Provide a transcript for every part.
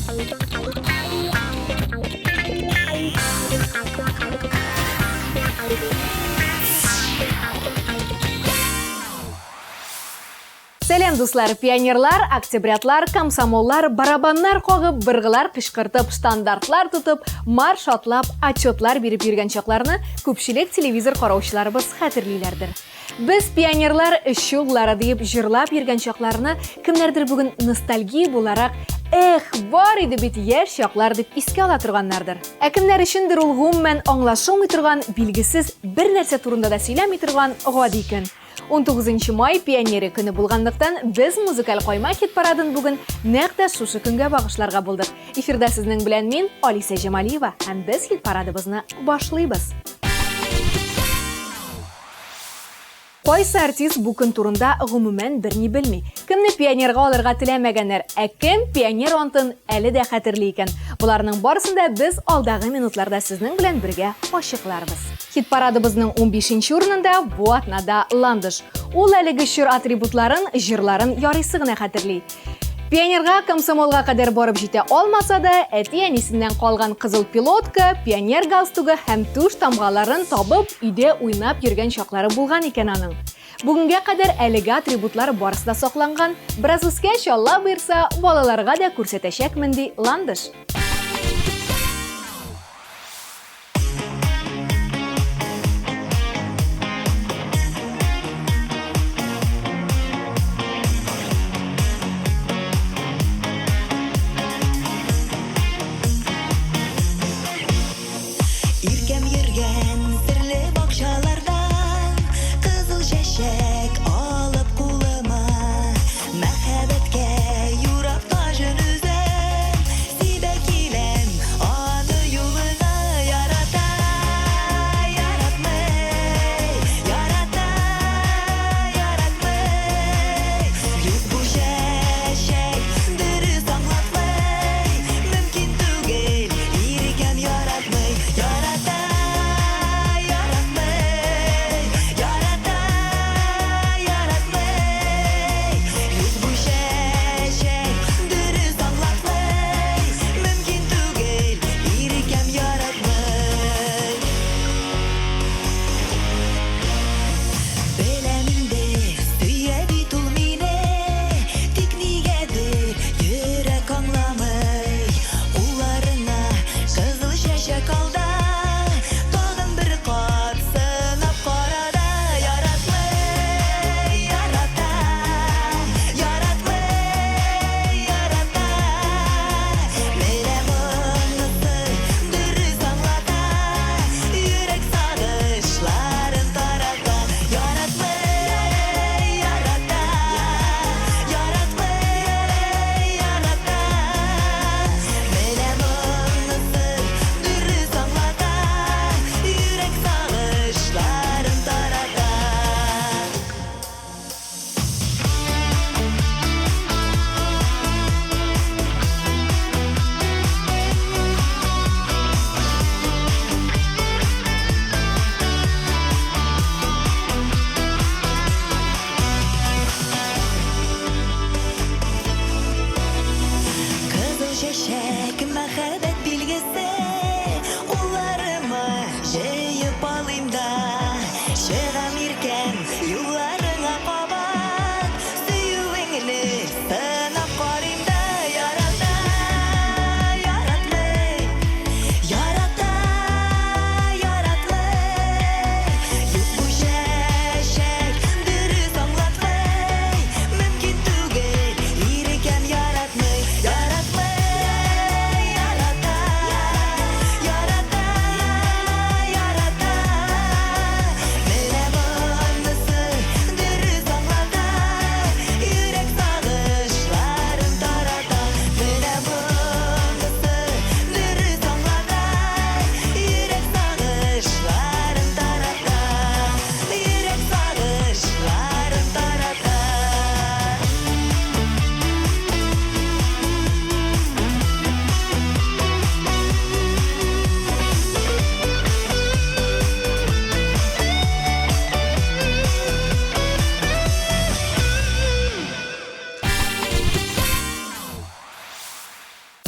Сәлем дуслар, пионерлар, октябрятлар, комсомоллар, барабаннар қоғып, бірғылар қышқыртып, стандартлар тұтып, марш атлап, отчетлар беріп жүрген шақларны көпшілік телевизор қараушыларыбыз хәтерлейлердір. Біз пионерлар үшіллары дейіп жырлап ерген шақларны кімдердір бүгін ностальгия боларақ, бар иді бет еш шақлар деп еске ала тұрғаннардыр. Әкімдер үшіндір ул ғуммен аңлашылмай тұрған, білгісіз бір нәрсе турында да сөйлемей тұрған ғади күн. 19 май пионері күні болғандықтан біз музыкал қойма хит парадын бүгін нәқті шушы күнге бағышларға болдық. Эфирда сізнің білән мен Алиса Жамалиева, һәм біз хит парадыбызны башлайбыз. Қойсы артист бұл күн турында ғымумен бірні білмей. Кімні пионерға алырға тілемәгенер, кім пионер онтын әлі де қатырлы екен. Бұларының барысында біз алдағы минутларда сізнің білән бірге қошықларбыз. Хит парадыбызның 15-ші орнында бұл атнада Ландыш. Ол әлігі шүр атрибутларын, жырларын ярысығына қатырлы. Пионерға, комсомолға қадар барып жете олмаса да, әті әнесінен қалған қызыл пилотка, пионер галстуғы һәм туш тамғаларын табып, үйде ойнап жүрген шақлары болған екен аның. Бүгінге қадар әлігі атрибутлар барысында соқланған, біраз үске шалла бұйырса, балаларға да көрсетешек мінді Ландыш.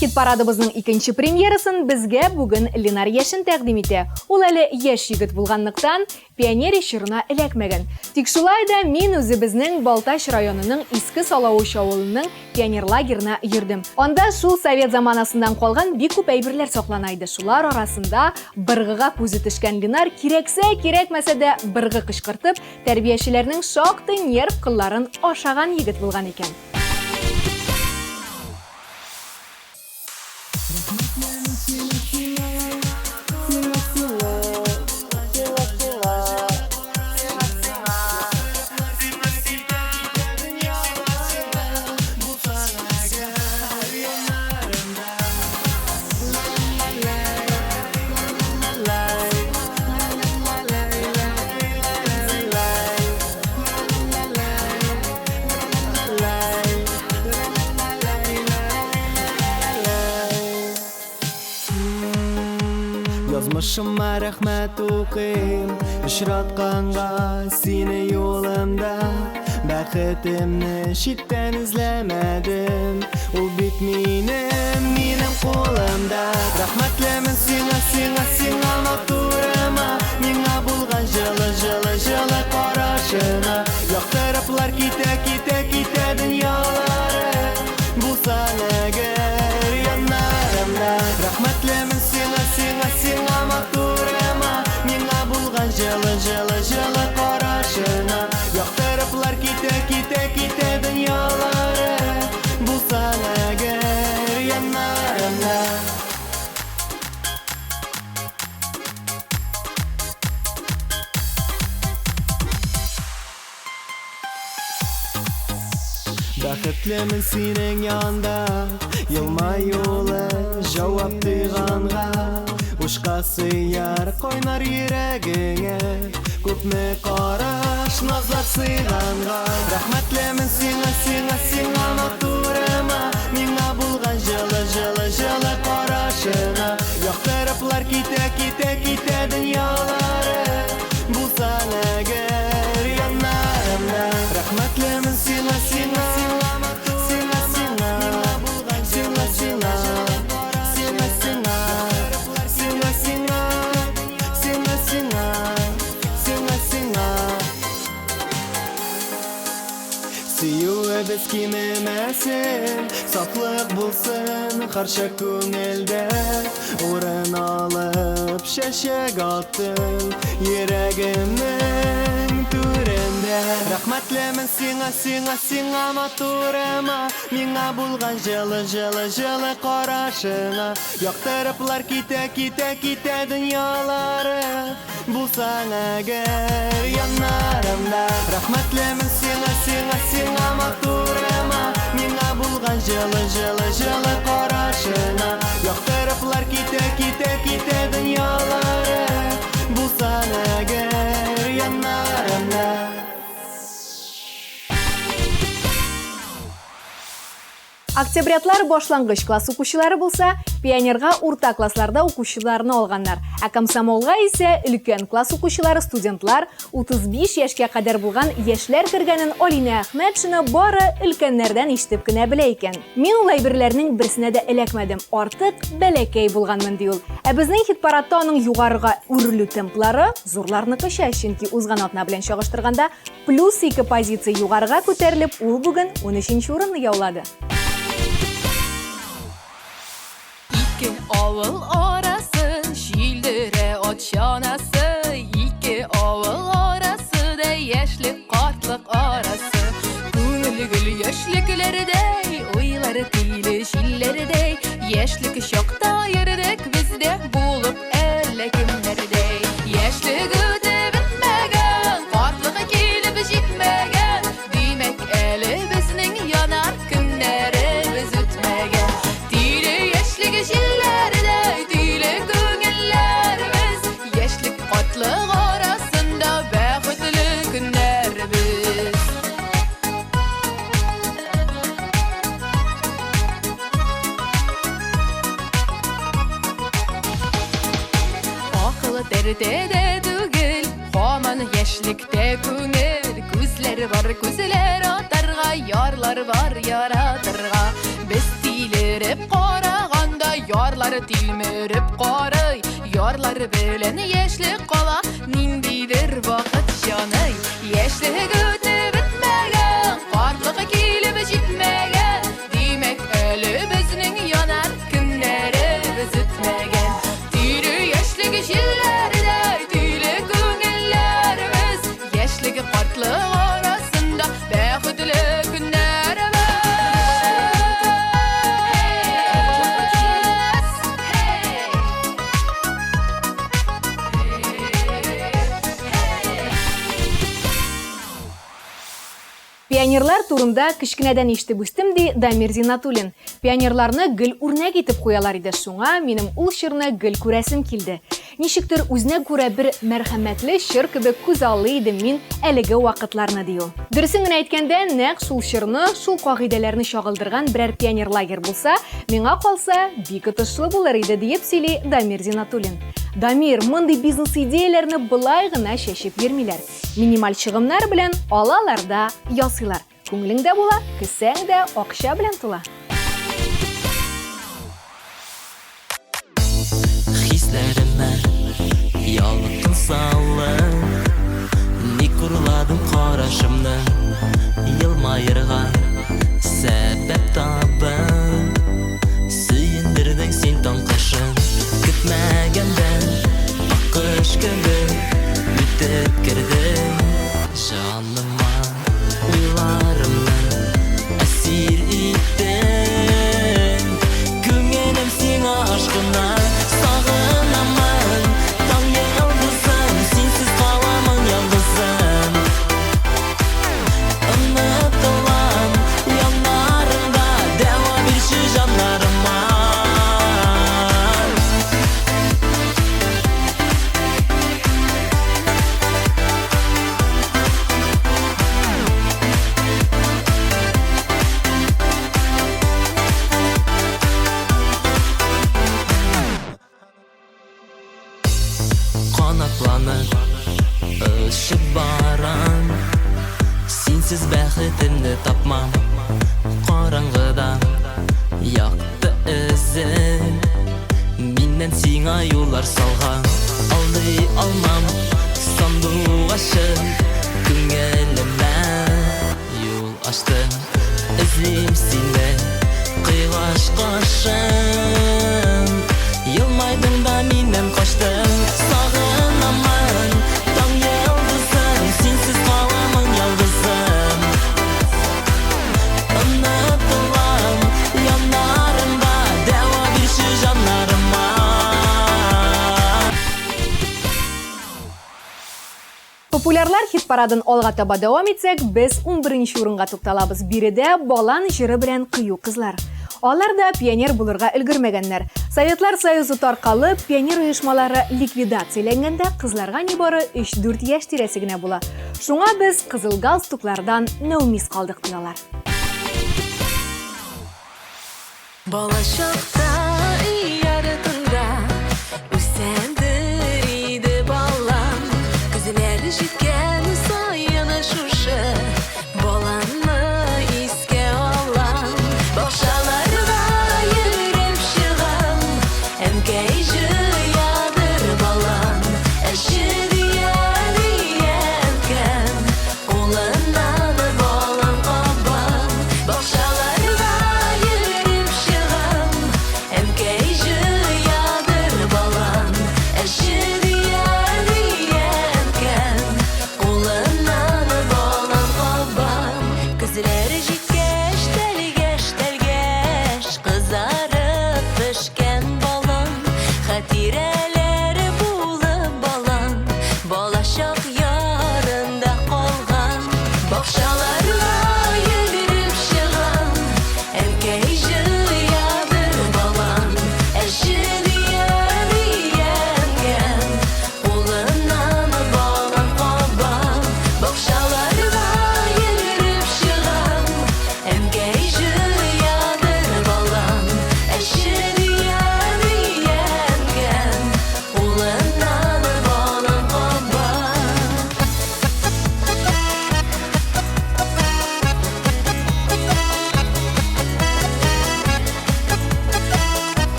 Хит-парадыбызның икенче премьерасын безгә бүген Ленар Яшин тәкъдим итә. Ул әле яшь егет булганлыктан пионер эширына эләкмәгән. Тик шулай да мин үзебезнең Балтач районының Иске Салавыч авылының пионер лагерына йөрдем. Анда шул совет заманасыннан калган бик күп әйберләр саклана иде. Шулар арасында быргыга күзе төшкән Ленар кирәксә дә быргы кычкыртып, тәрбиячеләрнең шактый нерв кылларын ашаган егет булган икән. Язмышыма рәхмәт укыйм, очратканга сине юлымда. Бәхетемне читтән эзләмәдем, ул бит минем кулымда. Рәхмәтлемен сиңа матурыма, миңа булган җылы карашыңа. Яктырыплар китә дөньялары, булсаң әгәр яннарымда. Рәхмәтлемен сиңа матурыма, миңа булган җылы карашыңа. Яктырыплар китә дөньялары, булсаң әгәр яннарымда. Бәхетлемен синең янда, елмаюлы җавап тыйганга. Ушка сыяр койнар йөрәгеңә, күпме караш назлар сыйганга. Рәхмәтлемен сиңа матурыма, миңа булган җылы карашыңа. Яктырыплар китә дөньялары, булсаң әгәр яннарымда. Рәхмәтлемен сиңа Сөюебез кимемәсен, сафлык булсын харча күңелдә. Урын алып чәчәк аттың йөрәгемнең түрендә. Рәхмәтлемен сиңа матурыма, миңа булган җылы карашыңа. Яктырыплар китә дөньялары, булсаң әгәр яннарымда. Рәхмәтлемен сиңа матурыма, миңа булган җылы карашыңа. Яктырыплар китә дөньялары, булсаң әгәр яннарымда. Октябрятлар башлангыч класс укучылары булса, пионерга урта классларда укучыларны алганнар. Ә комсомолга исә өлкән класс укучылары студентлар 35 яшькә кадәр булган яшьләр кергәнен Алина Әхмәтшина бары өлкәннәрдән ишетеп кенә белә икән. Мин ул әйберләрнең берсенә дә эләкмәдем. Артык бәләкәй булганмын ди ул. Ә безнең хит-парадта аның югарыга үрелү темплары зурларныкыча, чөнки узган атна белән чагыштырганда +2 позиция югарыга күтәрелеп, ул бүген 13нче урынны яулады. Авыл арасы, шилдере от чанасы. Ике авыл арасы да яшьлек картлык арасы. Күңел гөл яшьлекләрдәй, уйлары тиле шилләрдәй. Яшьлек чакта йөрдек бездә булып әллә кемнәрдәй. Яшьлек үтеп бетмәгән, картлык килеп җитмәгән. Димәк әле безнең янар көннәребез үтмәгән. Тиле яшьлек җилләрдәй, тиле күңелләрбез. Яшьлек картлык арасында бәхетле көннәрбез. Дәртедә түгел, һаман яшьлектә күңел. Күзләр бар, күзләр атарга, ярлар бар, яратырга. Без тилереп карага Yarları tilmirip qarıy Yarları bilen yeşlik qala Nindidir vaqt janay Yeşlik ötüp bitmegen Qartlığı kelip jitmegen Demek ölü bizning yanar Günlerimiz ötmegen Tüylü yeşlik jillerdə Tüylü köngüllerimiz Yeşlik qartlığı arasında Bəxtli günlərimiz Pionerlar турында кичкенәдән ишетеп үстем ди Дамир Зинатуллин. Пионерларны гел үрнәк итеп куялар иде, шуңа минем ул чирне гел күрәсем килде. Ничектер үзенә күрә бер мәрхәмәтле чир кебек күз аллый идем мин әлеге вакытларны ди ул. Дөресен генә әйткәндә, нәкъ шул чирны, шул кагыйдәләрне чагылдырган берәр пионер лагерь булса, миңа калса бик отышлы булыр иде дип сөйли Дамир Зинатуллин. Дамир, мондый бизнес идеяләрне былай гына чәчеп йөрмиләр. Минималь чыгымнар белән алалар да ясыйлар. Күңелеңдә була, кесәң дә акча белән тула. Хисләремә ялыкын салып, ник урладым карашымны, елмаерга сәбәп табып, сөендердең син таңкышын, көтмәгәндән акыш кебек үтеп кердең җаныма, уйларымны әсир иттең, күңелем сиңа ашкына сагынамын, таң йылдызым, синсез каламын ялгызым, онытылам яннарыңда, дәва бирче җаннарыма. Канатланып очып барам, синсез бәхетемне тапмам, караңгыда якты эзем, миннән сиңа юллар салган, алдый алмам сандугачын, күңелемә юл ачтым, эзлим сине кыйлаш кашын, елмайдың да миннән качтың, сагынамын, таң йылдызым, синсез каламын ялгызым, онытылам яннарыңда, дәва бирче җаннарыма. Популярлар хит-парадын алга таба дәвам итсәк, без 11нче урынга тукталабыз. Биредә балан җыры белән кыю кызлар. Алар да пионер булырга өлгермәгәннәр. Советлар Союзы таркалып, пионер оешмалары ликвидацияләнгәндә кызларга нибары 3-4 яшь тирәсе генә була. Шуңа без кызыл галстуклардан нәүмис калдык диялар. Бала чакта ярытында үсәндер иде балам, күзләре җиткән саяны шушы баланы искә алам. Бакчаларга йөреп чыгам, әмкәй җыядыр балам, әче диян кулыннан балам кабам. Бакчаларга йөреп чыгам,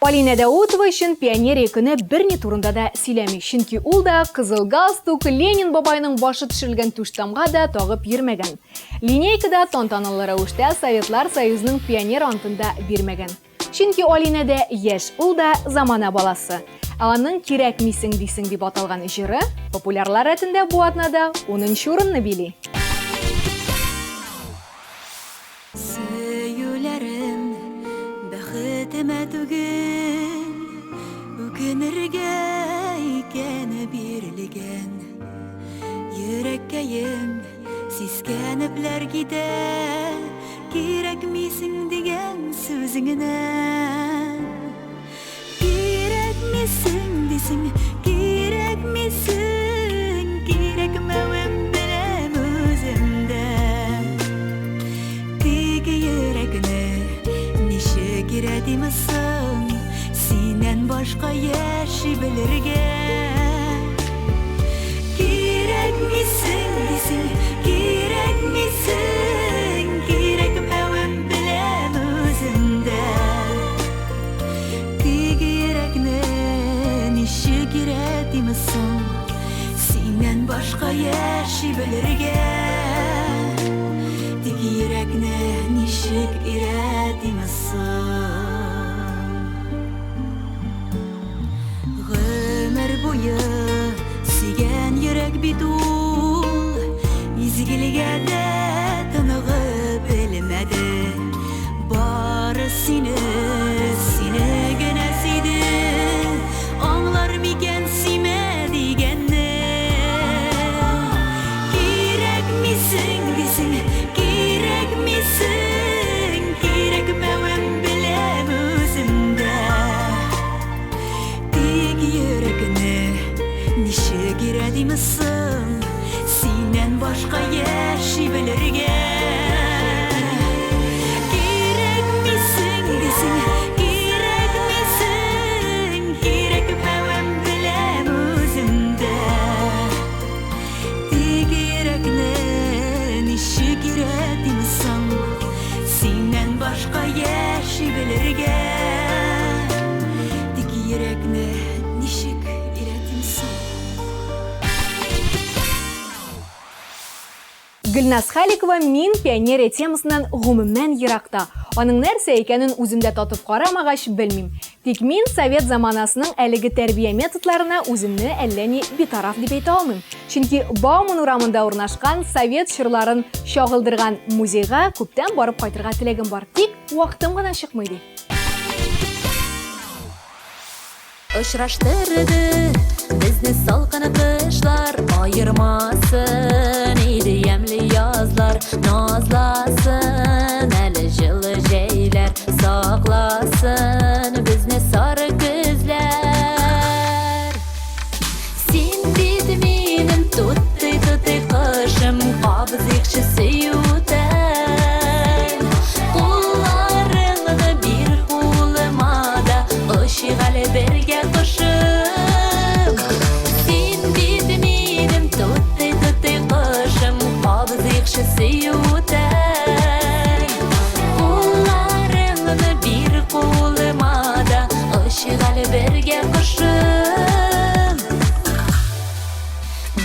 Полина Даутова өчен пионер екені бірне турында да сөйләми. Чөнки ул да кызыл галстук Ленин бабайның башы төшерелгән түштамга да тагып йөрмәгән. Линейкада тантаналы рәвештә Советлар Союзының пионер антында бирмәгән. Чөнки Алина да яшь, ул да замана баласы. Аның кирәкмисең дисең дип аталган җыры популярлар рәтендә бу атнада 10нчы урынны били. Сөюләрем бәхетемә түгел, үкенергә икәне бирелгән. Йөрәккәем сискәнепләр китә, кирәкмисең дигән сүзеңнән. Кирәкмисең дисең, кирәкмисең, кирәкмәвем беләм үземдә. Теге йөрәкне ничек иретимсең, синнән башка яши белергә. Кирәкмисең дисең, кирәкмисең, кирәкмәвем беләм үземдә. Теге йөрәкне ничек иретимсең, синнән башка яши белергә. Теге йөрәкне ничек иретимсең. Гомер буе сөйгән йөрәк бит ул, изгелегә дә тыныгып белмәде. Бары сине генә сөйде, аңлар микән симә дигәнне. Кирәкмисең дисең, кирәкмисең, кирәкмәвем беләм үземдә. Теге йөрәкне ничек иретимсең, синнән башка яши белергә. Кирәкмисең дисең, кирәкмисең, кирәкмәвем беләм үземдә. Теге йөрәкне ничек иретимсең, синнән башка яши белергә. Теге йөрәкне ничек иретимсең. Гөлназ Халикова «Мин пионер» темасынан гомумән еракта. Аның нәрсә икәнен үземдә татып карамагач белмим. Тик мин совет заманасының әлеге тәрбия методларына үземне әллә ни битараф дип әйтә алмыйм. Чөнки Бауман урамында урнашкан совет чырларын чагылдырган музейга күптән барып кайтырга теләгем бар. Тик вакытым гына чыкмый ди. Очраштырды безне салкын кышлар, айырмасын иде ямлы язлар. Назласын әле җылы җәйләр, сакласын безне сары күзләр. Син бит минем тутты кышым, кабызыкчы сөютән. Кулларыңны бир кулыма да, ышыгалы бергә кышым. Син бит минем тутты кышым, кабызыкчы сөютән. Кулларыңны бир кулыма да, ышыгалы бергә кышым.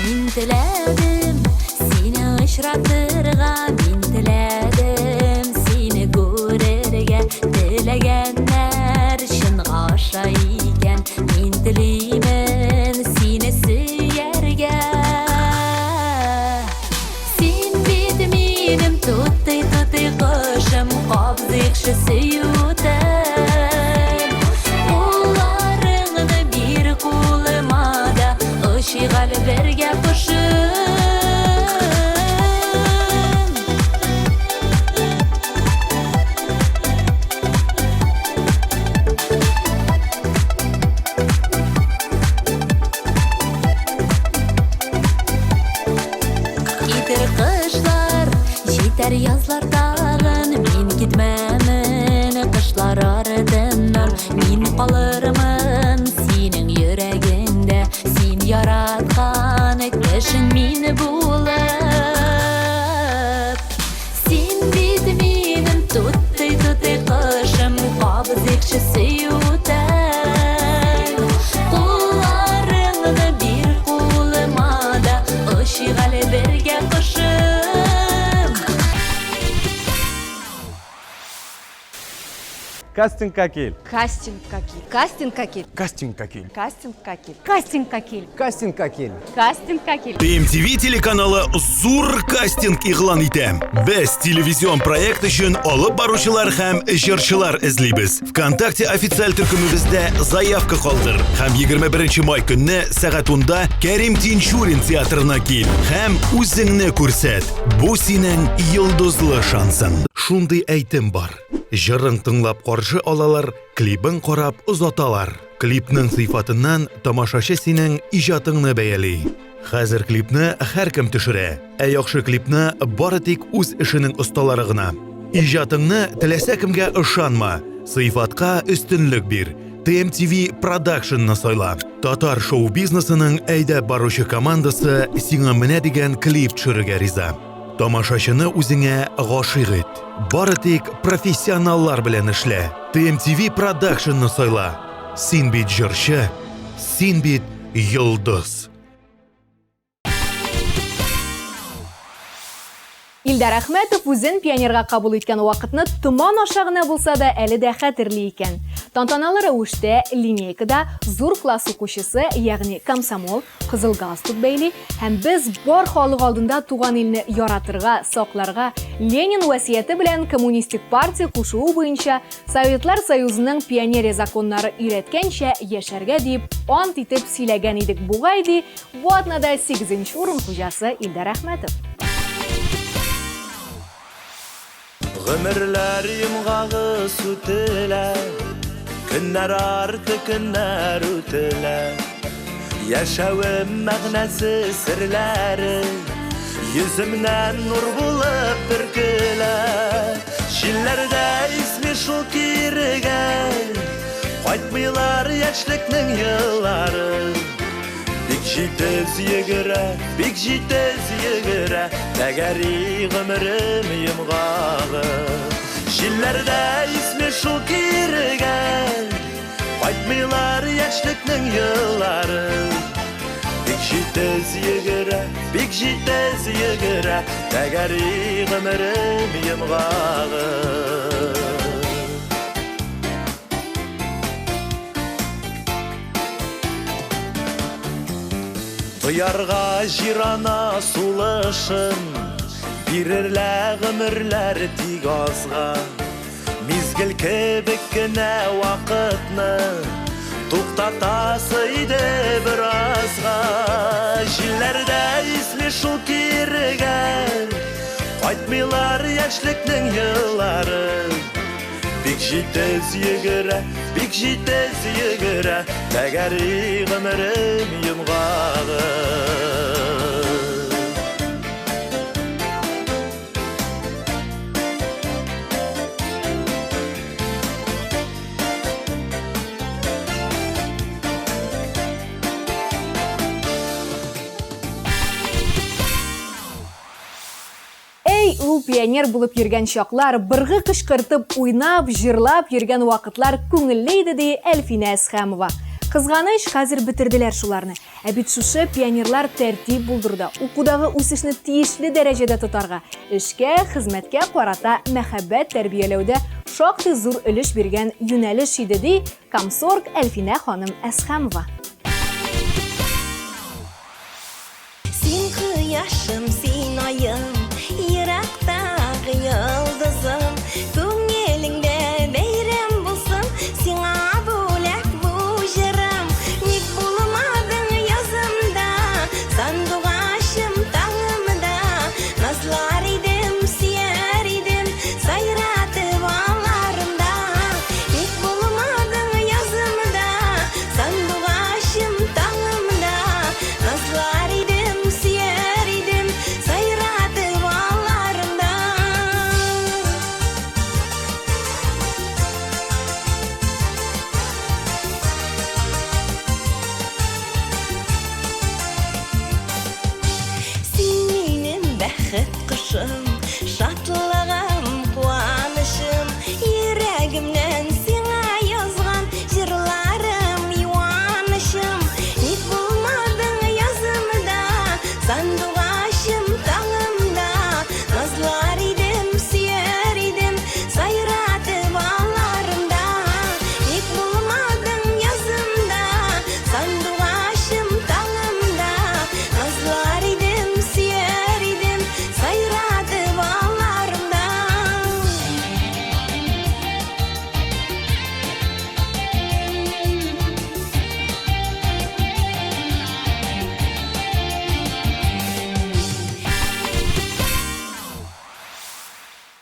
Мин теләдем сине очратырга, мин теләдем сине күрергә. Теләгәннәр чынга аша икән, мин телимен сине сөяргә. Син бит минем тутты кышым, кабызыкчы сөютән. Кулларыңны бир кулыма да, ышыгалы бергә кышым. Китер кышлар, җитәр язлар тагын, мин китмәмен кышлар артыннан. Мин калырмын синең йөрәгеңдә, син яраткан кешең мин булып. Син бит минем тутты кышым, кабызыкчы сөютән. Шигали берге кышым. Кастинг какил. Кастинг какил. Кастинг какил. Кастинг какил. Кастинг какил. Кастинг какил. Кастинг какил. Кастинг какил. TMTV телеканалы зур кастинг игълан итә. Без телевизион проект өчен алып баручылар һәм җырчылар эзлибез. ВКонтакте официаль төркемебездә заявка калдыр. Һәм 21 май көнне сәгать 10-да Кәрим Тинчурин театрына кил. Һәм үзеңне күрсәт. Бу синең йолдызлы шансың. Шундый әйтем бар. Җырын тыңлап каршы алалар, клипын карап озаталар. Клипның сыйфатыннан тамашачы синең иҗатыңны бәяли. Хәзер клипны һәркем төшерә. Яхшы клипны бары тик үз эшенең осталары гына. Иҗатыңны теләсә кемгә ышанма. Сыйфатка өстенлек бир. TMTV Production-ны сайла. Татар шоу-бизнесының әйдәп баручы командасы сиңа менә дигән клип төшерергә риза. Тамашачыны үзеңә гашыйк ит. Бары тик профессионаллар белән эшлә. TMTV Production-ны сайла. Син бит җырчы, син бит йолдыз. Илдар Әхмәтов үзен пионерга кабул иткән вакытны томан аша гына булса да әле дә хәтерли икән. Тантаналы рәвештә линейкада зур класс укучысы, ягъни комсомол, кызыл галстук бәйли һәм без бар халык алдында туган илне яратырга, сакларга, Ленин васияте белән коммунистик партия кушуы буенча Советлар Союзының пионерия законнары өйрәткәнчә яшәргә дип ант итеп сөйләгән идек бугай ди. Бу атнада 8-нче урын хуҗасы Илдар Әхмәтов. Гомерләр йомгагы сүтелә, көннәр арты көннәр үтелә. Яшәвем мәгънәсе серләре, йөземнән нур булып төркелә. Җилләрдә исми шул кирегән, кайтмыйлар яшьлекнең еллары. Бик җитез йөгерә, тәгәри гомерем йомгагы. Җилләрдә исми шул кирегән, кайтмыйлар яшьлекнең еллары. Бик җитез йөгерә, тәгәри гомерем йомгагы. Тоярга җирана сулышын, бирерләр гомерләр тик азга. Мизгел кебек кенә вакытны туктатасы иде беразга. Җилләрдә исми шул кирегән, кайтмыйлар яшьлекнең еллары. Бик җитез йөгерә, тәгәри гомерем йомгагы. Ул пионер булып йөргән чаклар, быргы кычкыртып, уйнап, җырлап йөргән вакытлар күңелле иде ди Әлфинә Әсхәмова. Кызганыч, хәзер бетерделәр шуларны. Ә бит шушы пионерлар тәртип булдырды. Укудагы үсешне тиешле дәрәҗәдә тотарга, эшкә, хезмәткә карата мәхәббәт тәрбияләүдә шактый зур өлеш биргән юнәлеш иде ди комсорг Әлфинә ханым Әсхәмова. Син кояшым, син айым, йөрәктәге йолдызым, күңелеңдә бәйрәм булсын, сиңа бүләк бу җырым. Ник булмадың язымда, сандугачым таңымда, назлар идем, сөяр идем, сайратып аларымда. Ник булмадың язымда, сандугачым таңымда, назлар идем, сөяр идем,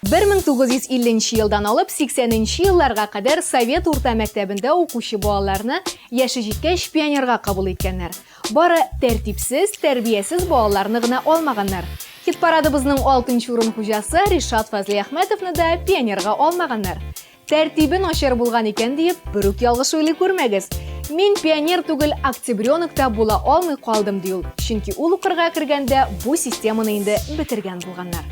1950 елдан алып 80 елларга кадәр Совет урта мәктәбендә укучы балаларны яше җиткәч пионерга кабул иткәннәр. Бары тәртипсез, тәрбиясез балаларны гына алмаганнар. Хит-парадыбызның 6-нчы урын хуҗасы Ришат Фазли Әхмәтовны да пионерга алмаганнар. Тәртибе начар булган икән дип, бер үк ялгыш уйлый күрмәгез. Мин пионер түгел, октябрёнокта була алмый калдым ди ул. Чөнки ул укырга кергәндә бу системаны инде бетергән булганнар.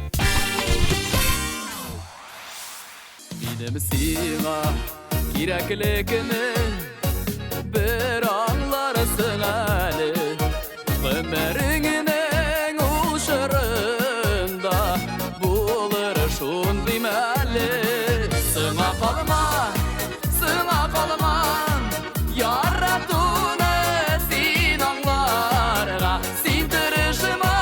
Минем сиңа кирәклекне бер аңларсың әле. Гомереңнең ушырында булыр шундый мәле. Сыңа калма, яратуны син аңларга. Син тырышма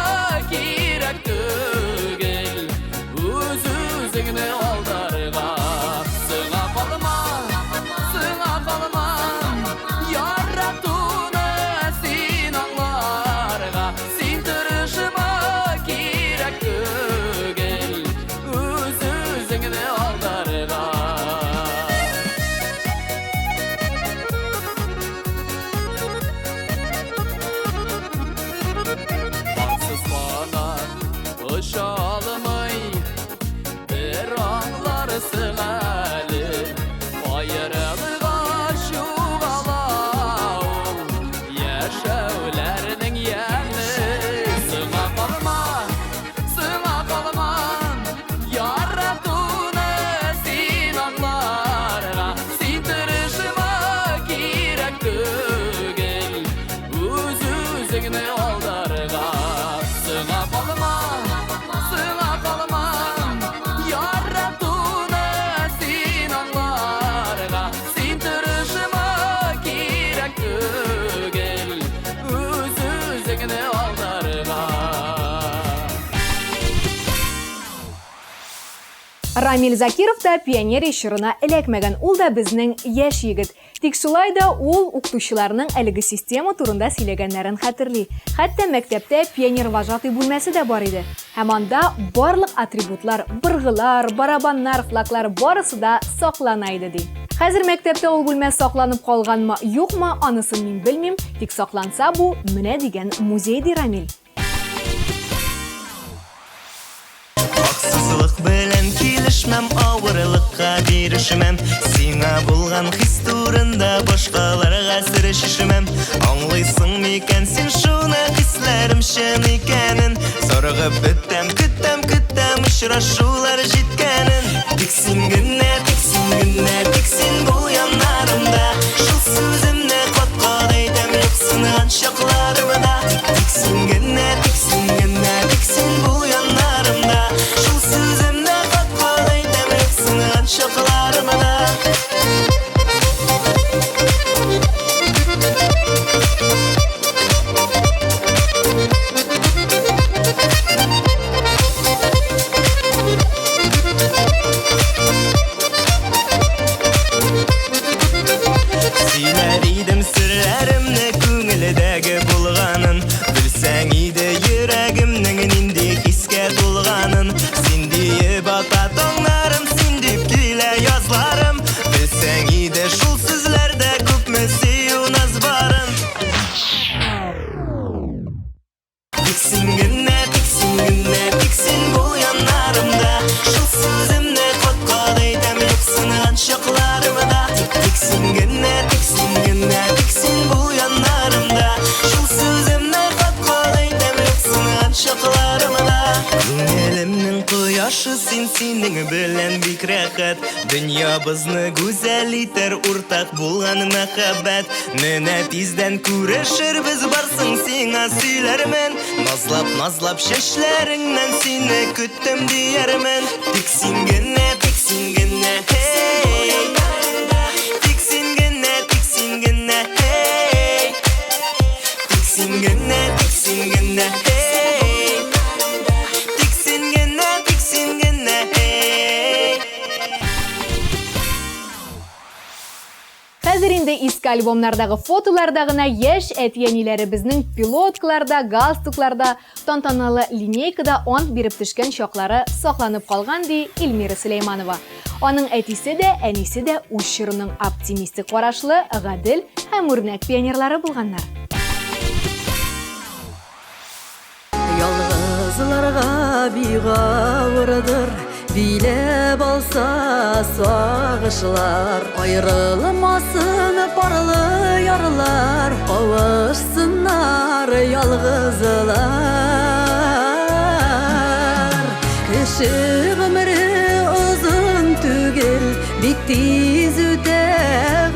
кирәк түгел, үз-үзеңне алдарга. Сыңа калма, яратуны син аңларга. Син тырышма кирәк түгел, үз-үзеңне алдарга. Uça almay bir anlarsın әлі. Ayrılığa şuğala ol, yaşaulәрнең yəmi. Сыңа калма, яратуны син аңларга. Син тырышма кирәк түгел, үз-үзеңне алдарга. Сыңа калма, яратуны син аңларга. Син тырышма кирәк түгел, үз-үзеңне алдарга. Рамил Закиров та пионер ишырына эләкмәгән, ул да безнең яшь егет. Тик шулай да ул укытучыларның әлеге система турында сөйләгәннәрен хәтерли. Хәтта мәктәптә пионер вожатый бүлмәсе дә бар иде. Һәм анда барлык атрибутлар, быргылар, барабаннар, флаглар барысы да саклана иде ди. Хәзер мәктәптә ул бүлмә сакланып калганмы, юкмы, анысын мин белмим, тик сакланса бу менә дигән музей ди Рамил. Haksızlık белән килешмәм, авырлыкка бирешмәм. Сиңа булган хис турында башкаларга сөйләшмәм. Аңлыйсың микән син шуны, хисләрем чын икәнен. Сорагып бетәм, көтәм очрашулар җиткәнен. Тик син генә, тик син бу яннарымда. Шул сүземне кат-кат әйтәм, юксынган чакларымда. Тик син генә, тик син бу яннарымда. Шул сүземне кат-кат әйтәм, юксынган чакларымда. Сөйләр идем серләремне, күңелдәге булганын. Белсәң иде йөрәгемнең нинди хискә тулганын. Син диеп ата таңнарым, син дип килә язларым. Белсәң иде шул сүзләрдә күпме сөю наз барын. Тик син генә, тик син бу яннарымда. Шул сүземне кат-кат әйтәм, юксынган чакларымда. Тик син генә, тик син бу яннарымда. Шул сүземне кат-кат әйтәм, юксынган чакларымда. Күңелемнең кояшы син, синең белән бик рәхәт. Дөньябызны гүзәл итәр уртак булган мәхәббәт. Менә тиздән күрешербез, барсың сиңа сөйләрмен. Назлап чәчләреңнән сине көттем диярмен. Тик син генә, hey. Тик син генә, hey. Тик син генә, hey. Тик син генә, hey. Тик син генә, hey. Хәзер инде Иске альбомнардагы фотоларда гына яшь әтиәниләре безнең пилоткаларда, галстукларда, тантаналы линейкада ант биреп төшкән чаклары сакланып калган ди Илмира Сөләйманова. Аның әтисе дә, әнисе дә үз чорының оптимистик карашлы, гадел һәм үрнәк пионерлары булганнар. Ялгызларга бигавырдыр, билеп алса сагышлар. Аерылмасын парлы ярлар, кавышсыннар ялгызлар. Кеше гомере озын түгел, бик тиз үтә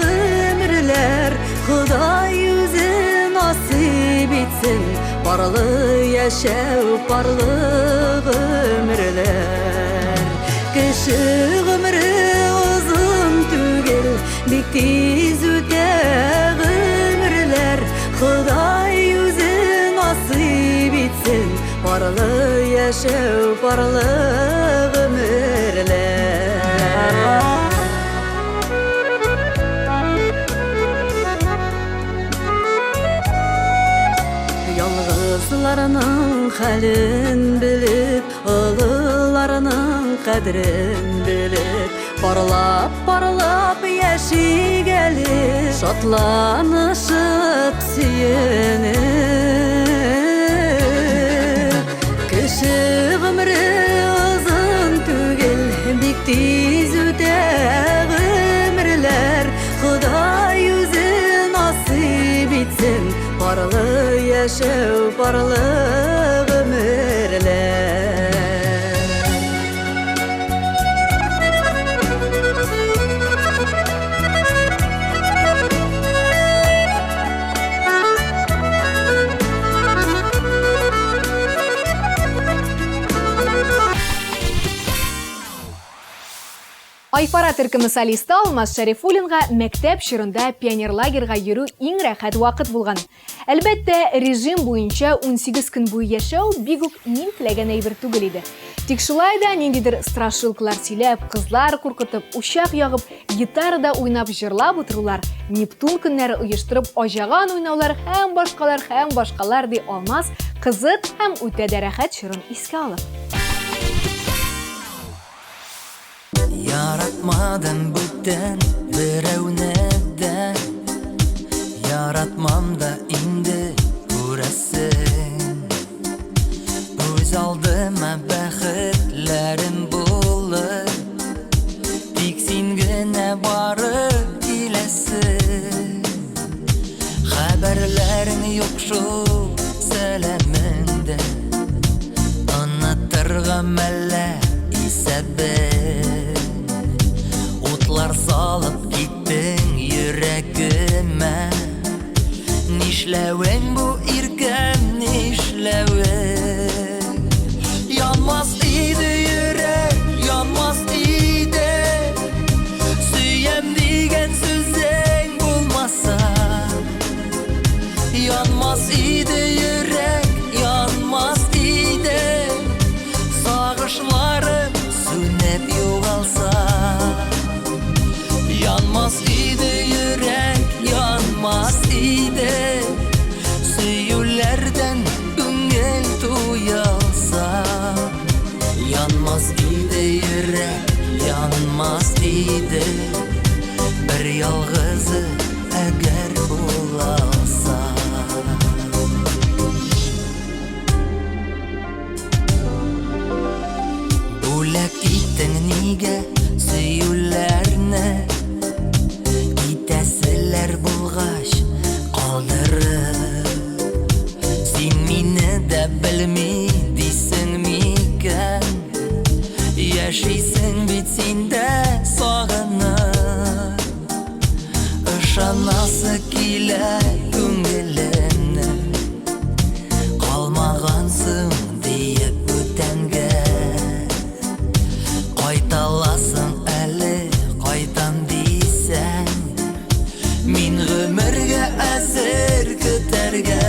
гомерләр. Ходай үзе насыйп итсен, парлы яшәү, парлы гомерләр. Кеше гомере озын түгел, бик тиз үтә гомерләр. Ходай үзе насыйп итсен, парлы яшәү, парлы гомерләр. Ялгызларның хәлен белеп, олыларның кадерен белеп, парлап яшигәле, шатланышып сөенеп. Кеше гомере озын түгел, бик тиз үтә гомерләр. Ходай үзе насыйп итсен, парлы яшәү, парлы гомерләр. Айфара төркеме солисты Алмаз Шәрифуллинга мәктәп чорында пионерлагерга йөрү иң рәхәт вакыт булган. Әлбәттә, режим буенча 18 көн буе яшәү бик үк мин теләгән әйбер түгел иде. Тик шулай да ниндидер страшилкалар сөйләп, кызлар куркытып, учак ягып, гитарада уйнап җырлап утырулар, Нептун көннәре оештырып ажаган уйнаулар һәм башкалар ди Алмаз кызык һәм үтә дә рәхәт чорын искә алып. Яратмадым бүтән берәүне дә, яратмам да инде күрәсең. Үз алдыма бәхетләрем булыр, тик син генә барып киләсең. Хәбәрләрең юк шул сәламеңдә, онытырга мәллә исәбе. Утлар салып киттең йөрәгемә, нишләвең бу иркәм, нишләвең? Янмас иде йөрәк, янмас иде, сөям дигән сүзең булмаса. Янмас иде йөрәк, янмас иде, сагышларым сүнеп югалса. Yanmaz idi yürek, yanmaz idi, söyürlerden güngel tuyalsa. Yanmaz idi yürek, yanmaz idi, bir yalgızı eğer bulalsa. Bulak itten nige söyürlerine, Сәлләр булгач калдырып, син мине дә белми дисең микән? Яшисең бит син дә сагынып, ышанасы килә күңелемне, калмагансың диеп бүтәнгә. Кайталасың әле, кайтам дисәң, Мин гомергә әзер көтәргә.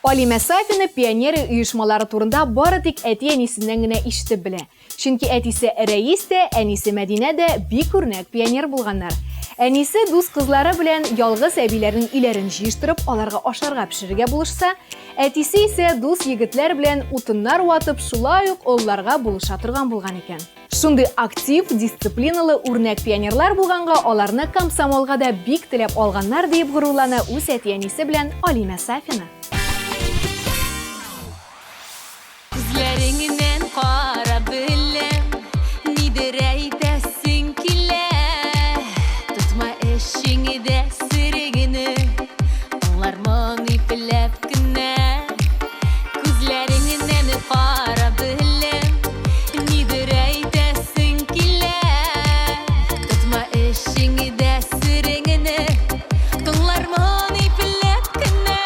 Алима Сафина пионер оешмалары турында бары тик әти әнисеннән генә ишетеп белә. Чөнки әтисе Рәис тә, әнисе Мәдинә дә бик үрнәк пионер булганнар. Әнисе дус кызлары белән ялгыз әбиләрнең иләрен җыештырып, аларга ашарга пешерергә булышса, әтисе исә дус егетләр белән утыннар ватып, шулай ук олларга булыша торган булган икән. Шундый актив, дисциплиналы үрнәк пионерлар булганга, аларны комсомолга да бик теләп алганнар дип горурлана үз әти-әнисе белән Алима Сафина. Күзләреңнән кара белем, нидер әйтәсең килә. Тотма эшеңдә сирегене, алар моны беләп кенә. Күзләреңнән кара белем, нидер әйтәсең килә. Тотма эшеңдә сирегене, алар моны беләп кенә.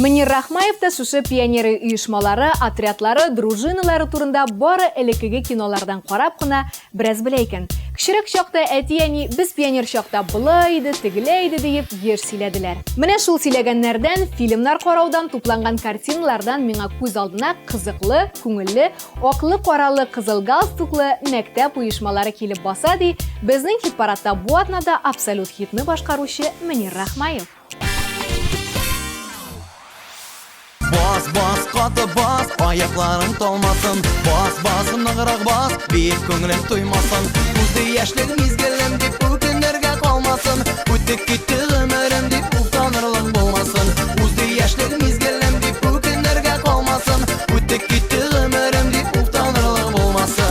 Мөнир Рахмаев та шушы пионер оешмалары, отрядлары, дружиналары турында бары элеккеге кинолардан карап кына бераз белә икән. Кичерәк чакта әти-әни без пионер чакта булай иде, тегеләй иде дип еш сөйләделәр. Менә шул сөйләгәннәрдән, фильмнар караудан тупланган картиналардан миңа күз алдына кызыклы, күңелле, аклы-каралы, кызыл галстуклы мәктәп оешмалары килеп баса ди безнең хит-парадта бу атнада абсолют хитны башкаручы Мөнир Рахмаев. Bas bas katı bas, ayakların dolmasın. Bas bas nıgırık bas, bir köngülün duymasın. Uzdu yaşlık mizgelim deyip bu günlerge kalmasın. Ötük gitti ömürüm deyip utanırlık bulmasın. Uzdu yaşlık mizgelim deyip bu günlerge kalmasın. Ötük gitti ömürüm deyip utanırlık bulmasın.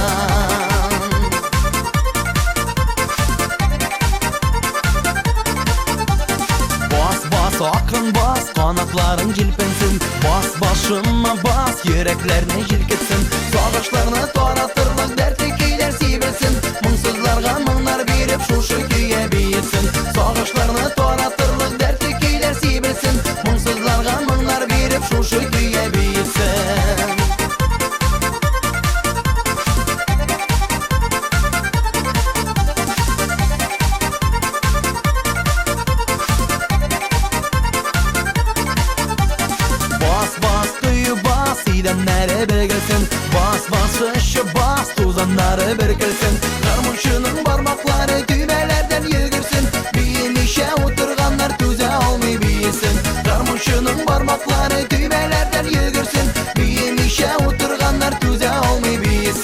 Akın bas, kanatların cilpensin. Bas başıma bas, yüreklerini jilketsin. Sağışlarını taratırlık, dertli keyler sivilsin. Mınsızlarga mınlar verip şuşu küye büyütsün. Sağışlarını taratırlık, dertli keyler sivilsin. Mınsızlarga mınlar verip şuşu küye büyütsün. Nere belgelsin, bas bas ışı bas, tuzanları berkelsin. Karmışının parmakları düğmelerden yıgırsın. Bir işe oturganlar tüze almayı bilsin. Karmışının parmakları düğmelerden yıgırsın. Bir işe oturganlar tüze almayı bilsin.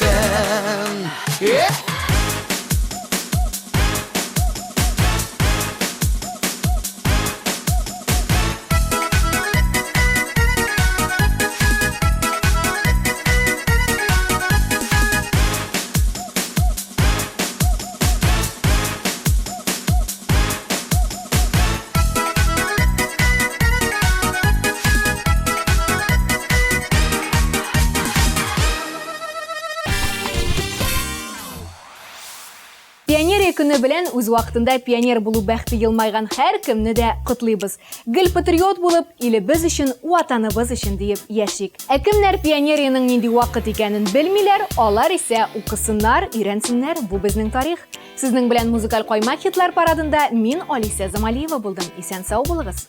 көне белән үз вакытында пионер булу бәхте елмайган һәр кемне дә котлыйбыз. Гел патриот булып, илебез өчен, ватаныбыз өчен диеп яшик. Ә кемнәр пионерияның нинди вакыт икәнен белмиләр, алар исә укысыннар, өйрәнсеннәр, бу безнең тарих. Сезнең белән музыкаль каймак хитлар парадында мин Алиса Замалиева булдым. Исән сау булыгыз.